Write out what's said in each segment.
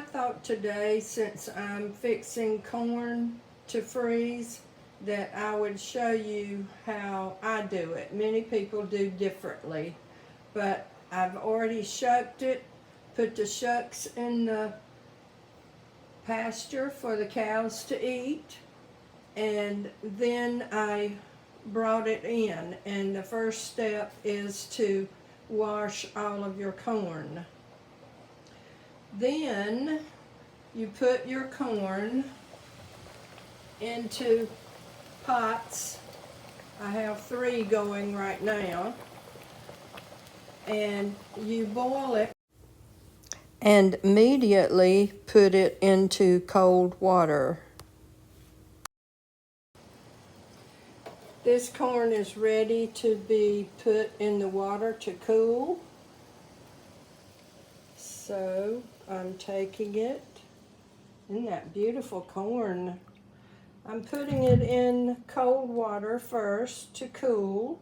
I thought today, since I'm fixing corn to freeze, that I would show you how I do it. Many people do differently, but I've already shucked it, put the shucks in the pasture for the cows to eat, and then I brought it in, and the first step is to wash all of your corn. Then you put your corn into pots. I have 3 going right now, and you boil it and immediately put it into cold water. This corn is ready to be put in the water to cool. So I'm taking it. Isn't that beautiful corn? I'm putting it in cold water first to cool.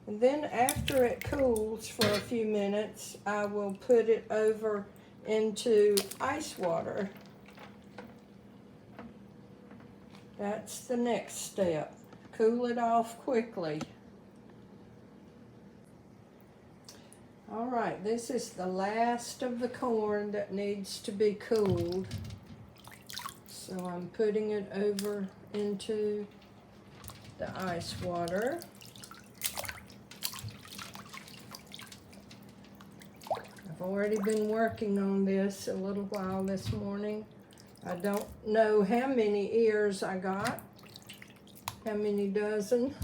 And then after it cools for a few minutes, I will put it over into ice water. That's the next step. Cool it off quickly. All right, this is the last of the corn that needs to be cooled. So I'm putting it over into the ice water. I've already been working on this a little while this morning. I don't know how many ears I got, how many dozen,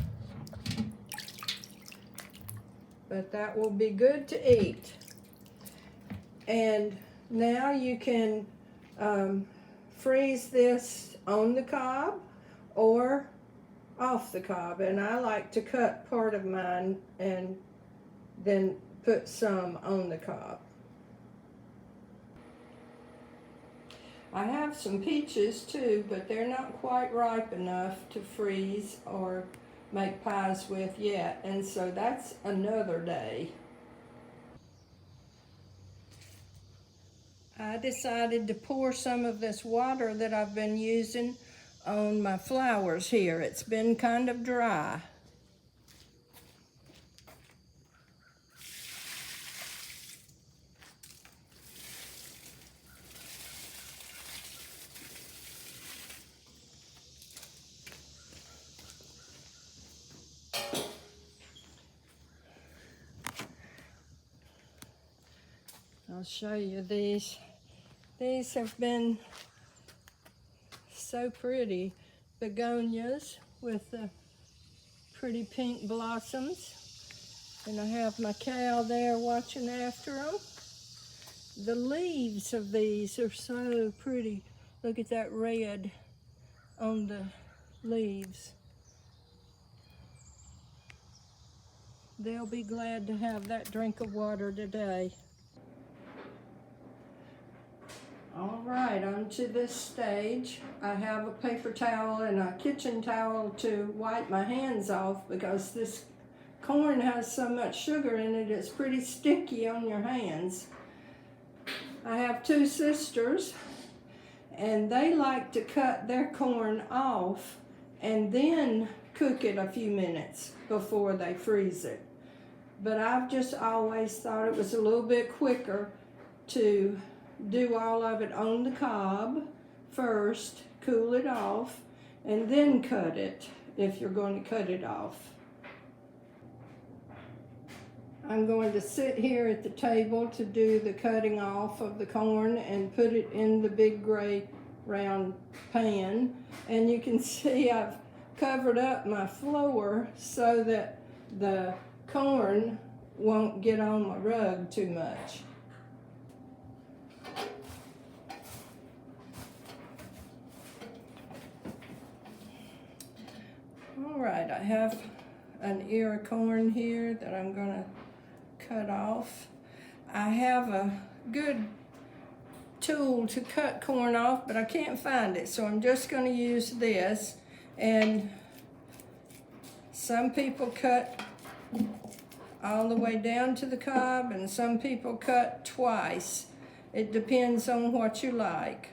but that will be good to eat. And now you can freeze this on the cob or off the cob, and I like to cut part of mine and then put some on the cob. I have some peaches too, but they're not quite ripe enough to freeze or make pies with yet, and so that's another day. I decided to pour some of this water that I've been using on my flowers here. It's been kind of dry. I'll show you these. These have been so pretty. Begonias with the pretty pink blossoms. And I have my cow there watching after them. The leaves of these are so pretty. Look at that red on the leaves. They'll be glad to have that drink of water today. All right, on to this stage. I have a paper towel and a kitchen towel to wipe my hands off because this corn has so much sugar in it, it's pretty sticky on your hands. I have 2 sisters, and they like to cut their corn off and then cook it a few minutes before they freeze it. But I've just always thought it was a little bit quicker to do all of it on the cob first, cool it off, and then cut it if you're going to cut it off. I'm going to sit here at the table to do the cutting off of the corn and put it in the big gray round pan. And you can see I've covered up my floor so that the corn won't get on my rug too much. All right, I have an ear of corn here that I'm gonna cut off. I have a good tool to cut corn off, but I can't find it, so I'm just gonna use this. And some people cut all the way down to the cob, and some people cut twice. It depends on what you like,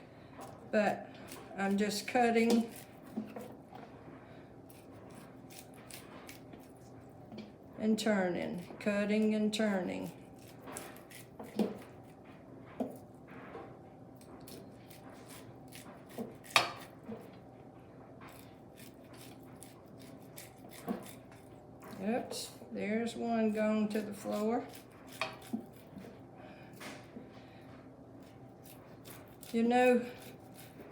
but I'm just cutting and turning, cutting and turning. Oops, there's one going to the floor. You know,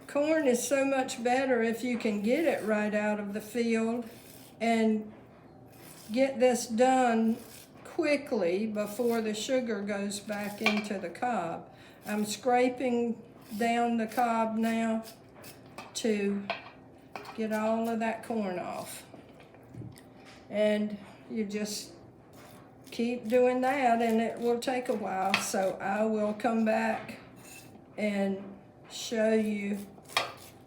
corn is so much better if you can get it right out of the field and get this done quickly before the sugar goes back into the cob. I'm scraping down the cob now to get all of that corn off. And you just keep doing that, and it will take a while. So I will come back and show you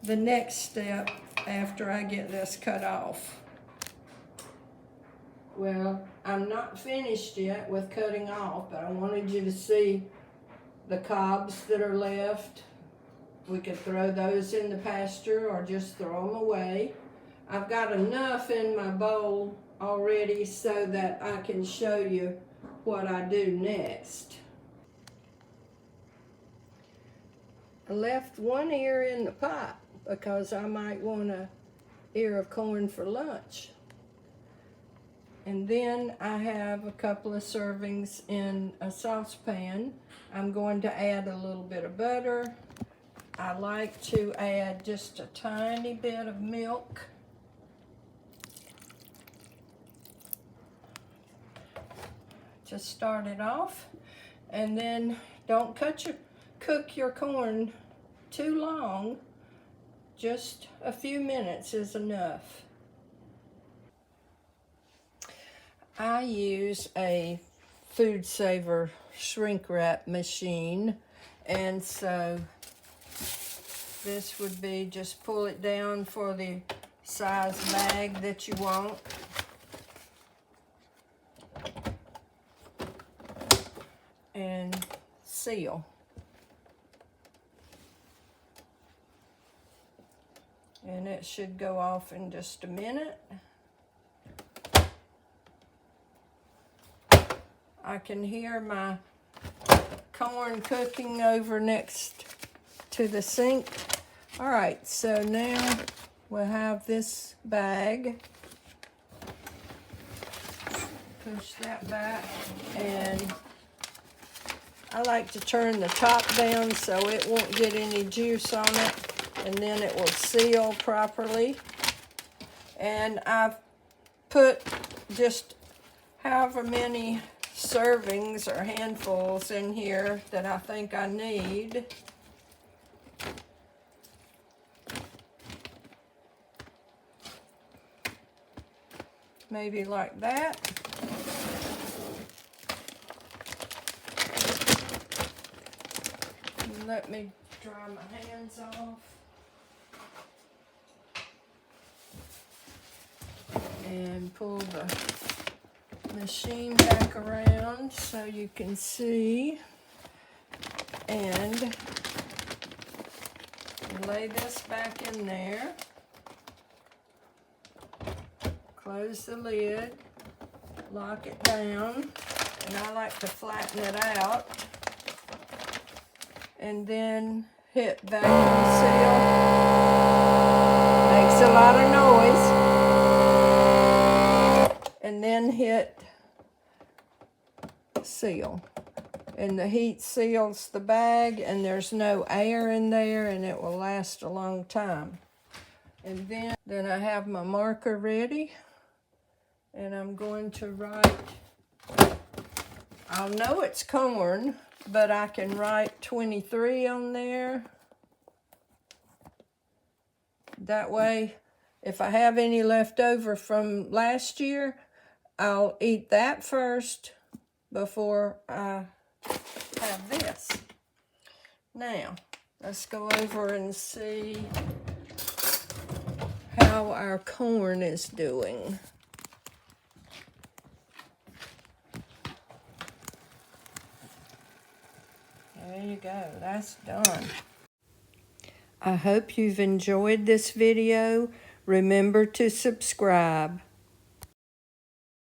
the next step after I get this cut off. Well, I'm not finished yet with cutting off, but I wanted you to see the cobs that are left. We could throw those in the pasture or just throw them away. I've got enough in my bowl already so that I can show you what I do next. I left one ear in the pot because I might want an ear of corn for lunch. And then I have a couple of servings in a saucepan. I'm going to add a little bit of butter. I like to add just a tiny bit of milk. To start it off. And then don't cook your corn too long. Just a few minutes is enough. I use a food saver shrink wrap machine, and so this would be just pull it down for the size bag that you want. And seal. And it should go off in just a minute. I can hear my corn cooking over next to the sink. All right, so now we'll have this bag. Push that back, and I like to turn the top down so it won't get any juice on it, and then it will seal properly. And I've put just however many servings or handfuls in here that I think I need. Maybe like that. Let me dry my hands off. And pull the machine back around so you can see. And lay this back in there. Close the lid. Lock it down. And I like to flatten it out. And then hit vacuum seal. Makes a lot of noise. And then hit seal. And the heat seals the bag, and there's no air in there, and it will last a long time. And then I have my marker ready, and I'm going to write, I'll know it's corn, but I can write 23 on there. That way, if I have any left over from last year, I'll eat that first before I have this. Now, let's go over and see how our corn is doing. There you go, that's done. I hope you've enjoyed this video. Remember to subscribe.